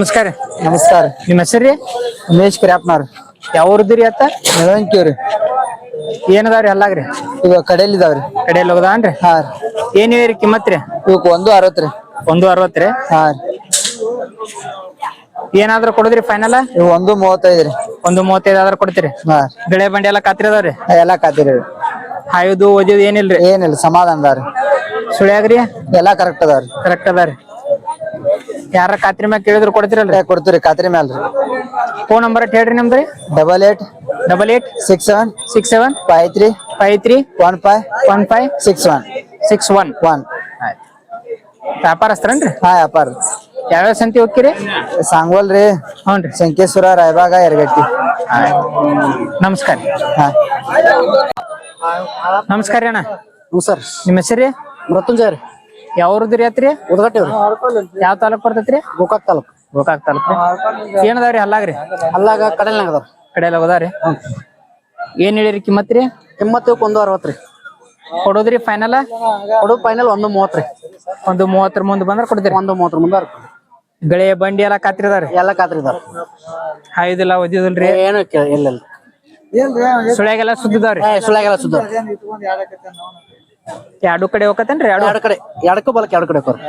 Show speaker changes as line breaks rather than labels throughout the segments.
ನಮಸ್ಕಾರ.
ನಮಸ್ಕಾರ.
ನಿಮ್ಮ ಹೆಸರು
ಉಮೇಶ್ ಕ್ರ್ಯಾಪ್ನಾರ್.
ಯಾವ ಊರ್ದಿರಿ ಅತ್ತ?
ಮೆಳವಂಕಿವ್ರಿ.
ಏನದಾವ್ರಿ ಅಲ್ಲಾಗ್ರಿ?
ಇವಾಗ ಕಡೆಯಲ್ಲಿ ಇದಾವ್ರಿ.
ಕಡೆಯಲ್ಲಿ ಹೋಗದಾನ್ರಿ?
ಹಾ
ಏನ್ ಹೇಳಿರಿ ಕಿಮ್ಮತ್ ರೀ?
ಇವಕ್ 160 ರೀ.
160 ರೀ?
ಹಾ
ಏನಾದ್ರೂ ಕೊಡುದ್ರಿ ಫೈನಲ್?
ಇವ್ 135 ರೀ.
135 ಆದ್ರ ಕೊಡ್ತೀರಿ?
ಹಾ
ಬೆಳೆ ಬಂಡಿ ಎಲ್ಲ ಖಾತ್ರಿ ಅದಾವ್ರಿ?
ಎಲ್ಲಾ ಖಾತಿರಿ.
ಹಾಯ್ದು ಓದಿದ್ ಏನಿಲ್ರಿ?
ಏನಿಲ್ಲ, ಸಮಾಧಾನ ಅದಾವ್ರಿ.
ಸುಳ್ಯಾಗ್ರಿ?
ಎಲ್ಲಾ ಕರೆಕ್ಟ್ ಅದಾವ್ರಿ.
ಕರೆಕ್ಟ್ ಅದಾರಿ. ಯಾರ ಖಾತ್ರಿ ಮ್ಯಾಗ ಕೇಳಿದ್ರು ಕೊಡ್ತಿರಲ್ರಿ?
ಕೊಡ್ತೀರಿ ಖಾತ್ರಿ ಮ್ಯಾಲ್ರಿ.
ಫೋನ್ ನಂಬರ್ ಹೇಳ್ರಿ ನಿಮ್ದ್ರಿ.
88 67
67
53
53
15 61
61. ಆಯ್ತು. ವ್ಯಾಪಾರಸ್ಥರನ್ರಿ?
ಹಾ ವ್ಯಾಪಾರ.
ಯಾವ್ಯಾವ ಸಂತಿ ಹೋಗ್ತೀರಿ?
ಸಾಂಗ್ವಲ್ ರೀ,
ಹ್ಞೂನ್ರಿ.
ಸಂಕೇಶ್ವರ, ರಾಯಬಾಗ, ಯರಗಟ್ಟಿ.
ನಮಸ್ಕಾರ.
ಹಾ
ನಮಸ್ಕಾರ ಅಣ್ಣ.
ಸರ್.
ನಿಮ್ಮ ಹೆಸರು?
ಮೃತ್ಯುಂಜಯ ರೀ.
ಯಾವ ಊರ್ದ್ರಿ ಅತ್ರಿ?
ಉದ್ಗಟ್ಟಿವ್ರಿ.
ಯಾವ ತಾಲೂಕ್ ಬರ್ತೈತ್ರಿ?
ಗೋಕಾಕ್ ತಾಲೂಕ್.
ಗೋಕಾಕ್ ತಾಲೂಕ್. ಏನದಾವ್ರಿ ಹಲ್ಲಾಗ್ರಿ?
ಅಲ್ಲಾಗ ಕಡಲ್ನಾಗ ಅದಾವ್ರಿ.
ಕಡೆಯಲ್ಲ ಹೋದಾರಿ? ಏನ್ ಹೇಳಿರಿ ಕಿಮ್ಮತ್ ರೀ?
ಕಿಮ್ಮತ್ತು 160 ರೀ.
ಕೊಡೋದ್ರಿ ಫೈನಲ್?
ಕೊಡು ಫೈನಲ್ 130 ರೀ.
130 ಮುಂದೆ ಬಂದ್ರೆ ಕೊಡ್ತೀರಿ?
130 ಮುಂದಾರ.
ಬೆಳೆ ಬಂಡಿ ಎಲ್ಲ ಖಾತ್ರಿ ಅದಾವ್ರಿ?
ಎಲ್ಲಾ ಖಾತ್ರಿ ಇದಾವ.
ಹಾಯ್ದಿಲ್ಲ ಒದಿದಿಲ್ರಿ?
ಏನು ಇಲ್ಲ.
ಸುಳ್ಯಾಗೆಲ್ಲ ಸುದ್ದಿದಾವ್ರಿ?
ಸುಳ್ಯಾಗೆಲ್ಲ ಸುದ್ದ.
ಎರಡು ಕಡೆ ಹೋಗತ್ತೇನ್ರಿ?
ಎರಡು ಕಡೆ, ಎಡಕ್ಕೂ ಬಲಕ್ಕೆ ಎರಡು ಕಡೆ ಹೋಗ್ರಿ.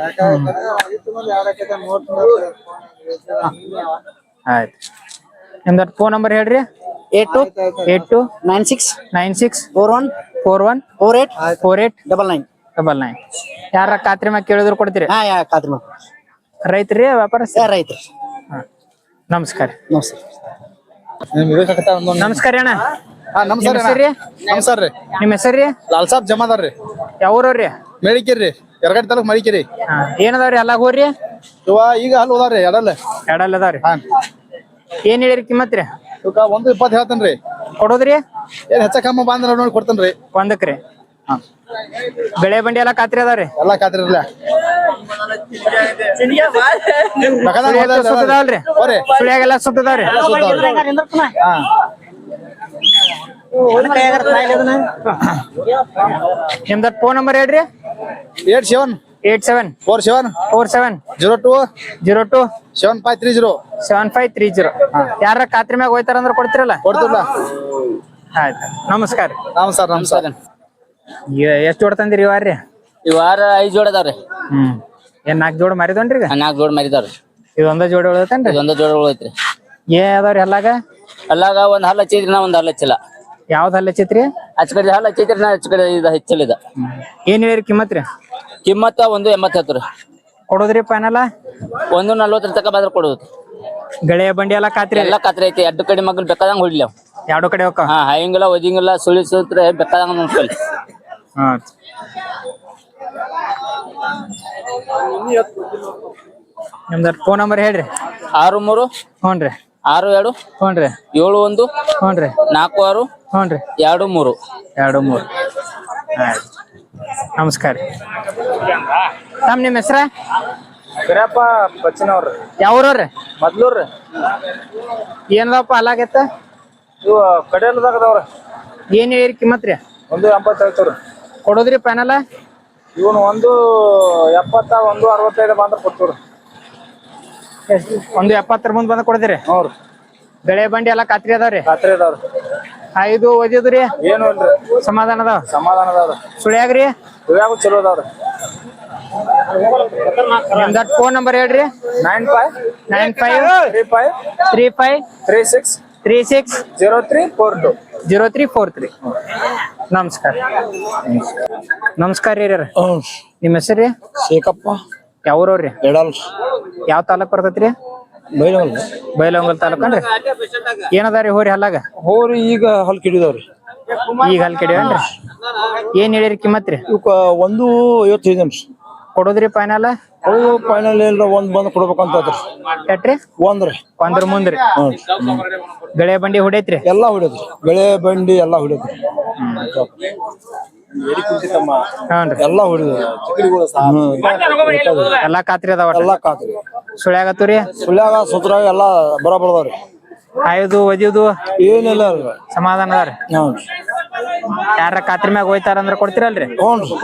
ಆಯ್ತು. ನಿಮ್ದು ಫೋನ್ ನಂಬರ್ ಹೇಳ್ರಿ. 82
96
96
41
41
48
48
99
99. ಯಾರ ಖಾತ್ರಿ ಮ್ಯಾಗ ಕೇಳಿದ್ರು ಕೊಡ್ತೀರಿ?
ಹಾ ಖಾತ್ರಿ ಮಾಡಿ.
ರೈತ್ರಿ ವ್ಯಾಪಾರ?
ರೈತ್ರಿ.
ನಮಸ್ಕಾರ.
ನಮಸ್ಕಾರ.
ನಮಸ್ಕಾರ ಅಣ್ಣ.
ನಮಸ್ಕಾರ ರೀ.
ನಿಮ್ಮ ಹೆಸರು?
ಲಾಲ್ ಸಾಬ್ ಜಮಾದಾರ್ ರೀ.
ಯಾವ ಊರವ್ರಿ?
ಮೇಳಿಕೇರಿ, ಯರಗಟ್ಟಿ ತಾಲೂಕ್ ಮಳಿಕೇರಿ.
ಏನದಾವ್ರಿ ಎಲ್ಲ ಹೋರಿ?
ಇವ ಈಗ ಅಲ್ಲಿ ಹೋದಾರ್ರಿ ಎಡಲ್
ಅದಾವ್ರಿ. ಏನ್ ಹೇಳಿರಿ ಕಿಮ್ಮತ್ ರೀ?
ಇವಕ್ಕ 120 ಹೇಳ್ತೇನ್ರಿ.
ಕೊಡೋದ್ರಿ?
ಏನ್ ಹೆಚ್ಚ ಕಮ್ಮ ಬಂದ್ರ ನೋಡಿ ಕೊಡ್ತೇನ್ರಿ.
ಒಂದಕ್ರಿ? ಬೆಳೆ ಬಂಡಿ ಎಲ್ಲ ಖಾತ್ರಿ ಅದಾವ್ರಿ?
ಎಲ್ಲಾ ಖಾತ್ರಿ ಇರ್ಲ.
ಸುತ್ತದಾವಲ್ರಿ? ಸುಳ್ಯಾಗೆಲ್ಲ ಸುತ್ತದಾವ್ರಿ? ನಿಮ್ದ ಫೋನ್ ನಂಬರ್ ಹೇಳ್ರಿ.
87
87
47
47
02
02
7530
7530. ಯಾರ ಖಾತ್ರಿ ಮ್ಯಾಗ ಹೋಯ್ತಾರ ಅಂದ್ರೆ ಕೊಡ್ತಿರಲ್ಲ?
ಕೊಡ್ತಿರ್ಲ.
ಆಯ್ತು. ನಮಸ್ಕಾರ.
ನಮಸ್ಕಾರ.
ಎಷ್ಟ್ ಜೋಡ್ ತಂದಿರಿ ಇವಾರ್ರಿ?
ಈ ವಾರ 5 ಜೋಡ್ ಅದಾವ್ರಿ.
ಏನ್ 4 ಜೋಡ್ ಮಾರಿದನ್ರಿ?
4 ಜೋಡ್ ಮಾರಿದಾವ್ರಿ.
ಇದೊಂದ ಜೋಡಿ ಉಳತೇನ್ರಿ?
ಇದೊಂದ ಜೋಡ್ ಉಳೈತ್ರಿ.
ಅದಾವ್ರಿ ಅಲ್ಲಾಗ?
ಅಲ್ಲಾಗ ಒಂದ್ ಹಲ್ಲ ಹಚ್ಚಿದ್ರಿ, ನಾ ಒಂದ್ ಹಲ್ಲ ಹಚ್ಚಿಲ್ಲ.
ಯಾವ್ದ್ ಹಲ್ಲ ಹಚ್ಚೈತ್ರಿ?
ಆಚ ಕಡೆ ಹಲ್ಲ ಹಚ್ಚೈತ್ರಿ, ನಾ ಆಚ ಕಡೆ ಇದು ಹಚ್ಚಿಲ್ಲ. ಇದ
ಏನ್ ಹೇಳಿರಿ ಕಿಮ್ಮತ್ ರೀ?
ಕಿಮ್ಮತ್ತ 180 ಹತ್ರಿ.
ಕೊಡೋದ್ರಿ ಫೈನಲ್?
140 ತಕ ಬಂದ್ರ ಕೊಡುದು.
ಗಳೆ ಬಂಡಿ ಎಲ್ಲ ಖಾತ್ರಿ?
ಎಲ್ಲಾ ಖಾತ್ರಿ ಐತಿ. ಎರಡು ಕಡೆ ಮಗನ್ ಬೇಕಾದಂಗ ಹೊಡ್ಲಿ.
ಎರಡು ಕಡೆ ಹೋಗ?
ಹಾ, ಹಾಯಂಗಿಲ್ಲ ಒದಿಂಗಿಲ್ಲ, ಸುಳಿಸುತ್ರೆ ಬೇಕಾದಂಗ ನೋಡ್ಕೊಳ್ಳಿ.
ನಿಮ್ದ ಫೋನ್ ನಂಬರ್ ಹೇಳ್ರಿ.
63
ಹ್ಞೂನ್ರಿ
62
ಹ್ಞೂನ್ರಿ
71
ಹ್ಞೂನ್ರಿ
46
ಹ್ಞೂನ್ರಿ
23.
ಆಯ್ತು. ನಮಸ್ಕಾರ. ನಿಮ್ಮ ಹೆಸರ?
ಬಿರಪ್ಪ ಬಚ್ಚಿನವ್ರಿ.
ಯಾವ ಊರವ್ರಿ?
ಮೊದ್ಲೂರ್ರಿ.
ಏನದಪ್ಪ ಅಲ್ಲಾಗೈತ?
ಇವ ಕಡೆಯಲ್ಲದಾಗದವ್ರ.
ಏನ್ ಹೇಳಿರಿ ಕಿಮ್ಮತ್ ರೀ?
180 ಹೇಳ್ತಾವ್ರಿ.
ಕೊಡೋದ್ರಿ ಫೈನಲ್?
ಇವನು 170 165 ಬಂದ್ರ ಕೊಡ್ತೀವ್ರಿ.
170 ಮುಂದ್ ಬಂದ ಕೊಡ್ತೀರಿ?
ನೋಡ್ರಿ.
ಬೆಳೆ ಬಂಡಿ ಎಲ್ಲ ಖಾತ್ರಿ ಅದಾವ್ರಿ?
ಖಾತ್ರಿ ಅದಾವ್ರಿ.
ಇದು ಓದಿದ್ರಿ?
ಏನು ಇಲ್ರಿ.
ಸಮಾಧಾನ
ಅದಾವ್ರಿ.
ಸುಳ್ಯಾಗ್ರಿ?
ಸುಳ್ಯಾಗು ಚಲೋ ಅದಾವ್ರಿ.
ನಿಮ್ದ ಫೋನ್ ನಂಬರ್ ಹೇಳ್ರಿ.
95
35
36
36
0342
0343. ನಮಸ್ಕಾರ. ನಮಸ್ಕಾರ ರೀ. ನಿಮ್ಮ ಹೆಸರು?
ಶೇಖಪ್ಪ.
ಯಾವ ಊರವ್ರಿ?
ಎಡಲ್.
ಯಾವ ತಾಲೂಕ್ ಬರ್ತೈತ್ರಿ? ಬೈಲಹೊಂಗಲ ತಾಲೂಕನ್ರಿ? ಏನದಾರಿ ಹೋರಿ ಹಲ್ಲಾಗ?
ಹೋರಿ ಈಗ ಹಲ್ ಕಿಡಿದವ್ರಿ.
ಈಗ ಹಲ್ ಕಿಡಿಯನ್ರಿ? ಏನ್ ಹೇಳಿರಿ ಕಿಮ್ಮತ್ ರೀ?
ಇವಕ್ಕ 155.
ಕೊಡೋದ್ರಿ ಫೈನಲ್?
ಫೈನಲ್ ಏನ್ರ ಒಂದ್ ಬಂದ್ ಕೊಡ್ಬೇಕಂತ
ಎಟ್ರಿ? ಒಂದ್ರ ಮುಂದ್ರಿ? ಬೆಳೆ ಬಂಡಿ ಹೊಡೈತ್ರಿ?
ಎಲ್ಲಾ ಹೊಡಿದ್ರಿ. ಬೆಳೆ ಬಂಡಿ ಎಲ್ಲಾ ಹೊಡಿದ್ರಿ. ಎಲ್ಲಾ ಹೊಡಿದ್ರಿ.
ಎಲ್ಲಾ ಖಾತ್ರಿ ಅದಾವ?
ಎಲ್ಲಾ ಖಾತ್ರಿ.
ಸುಳ್ಯಾಗತ್ತವ್ರಿ?
ಸುಳ್ಯಾಗ ಸುತ್ರಾಗ ಎಲ್ಲಾ ಬರಾಬರ್ದವ್ರಿ.
ಆಯ್ದು ಒದಿಯುದು
ಏನಿಲ್ಲ
ಸಮಾಧಾನ ಅದಾರಿ? ಯಾರ ಖಾತ್ರಿ ಮ್ಯಾಗ ಹೋಯ್ತಾರ ಅಂದ್ರ ಕೊಡ್ತಿರಲ್ರಿ?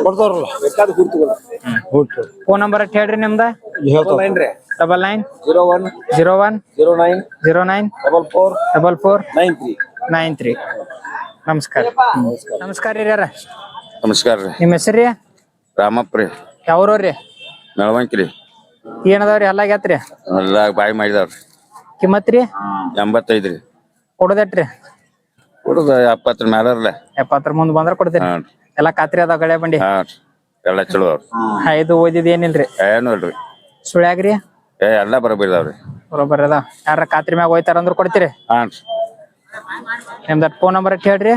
ಕೊಡ್ತಾರಲ್ಲ.
ಫೋನ್ ನಂಬರ್ ಹೇಳ್ರಿ ನಿಮ್ದ. 99
01
01
09
09
44
44
93.
93. ನಮಸ್ಕಾರ. ನಮಸ್ಕಾರ ರೀ ಯಾರ
ನಮಸ್ಕಾರ ರೀ.
ನಿಮ್ಮ ಹೆಸರು ರೀ?
ರಾಮಪ್ಪ ರೀ.
ಯಾವ್ರವ್ರಿ?
ಮೆಳವಂಕಿ ರೀ.
ಏನದಾವ್ರಿ ಹಲ್ಲಾಗ್ಯಾತ್ರಿ?
ಎಲ್ಲ ಬಾಯಿ ಮಾಡಿದಾವ್ರಿ.
ಕಿಮ್ಮತ್ ರೀ?
85 ರೀ.
ಕೊಡದಟ್ರಿ?
ಕೊಡುದ 70 ಮ್ಯಾಲರ್ಲೆ.
70 ಮುಂದ್ ಬಂದ್ರ ಕೊಡ್ತೀರಿ?
ಹಾಂ ರೀ.
ಎಲ್ಲಾ ಖಾತ್ರಿ ಅದಾವ ಗಳೆ ಬಂಡಿ?
ಹಾಂ ರೀ. ಎಲ್ಲ ಚಲೋ ಅವ್ರಿ.
ಇದು ಓದಿದ್ ಏನಿಲ್ರಿ?
ಏನು ಇಲ್ರಿ.
ಸುಳ್ಯಾಗ್ರಿ?
ಎಲ್ಲ ಬರೋಬಿರ್ದಾವ್ರಿ.
ಬರೋಬ್ಬರ ಅದ. ಯಾರ ಖಾತ್ರಿ ಮ್ಯಾಗ ಹೋಯ್ತಾರ ಅಂದ್ರ ಕೊಡ್ತೀರಿ?
ಹಾಂ ರೀ.
ನಿಮ್ದ ಫೋನ್ ನಂಬರ್ ಹೇಳ್ರಿ.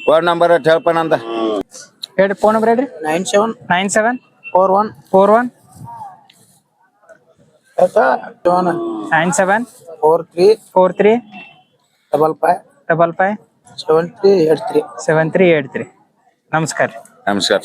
ಫೋನ್ ನಂಬರ್ ಹೇಳ್ಪ ನಂದ.
ಹೇಳ್ರಿ ಫೋನ್ ನಂಬರ್ ಹೇಳ್ರಿ.
97
97
41
41 97
43
43
55
55
73 83.
7383. ನಮಸ್ಕಾರ.
ನಮಸ್ಕಾರ.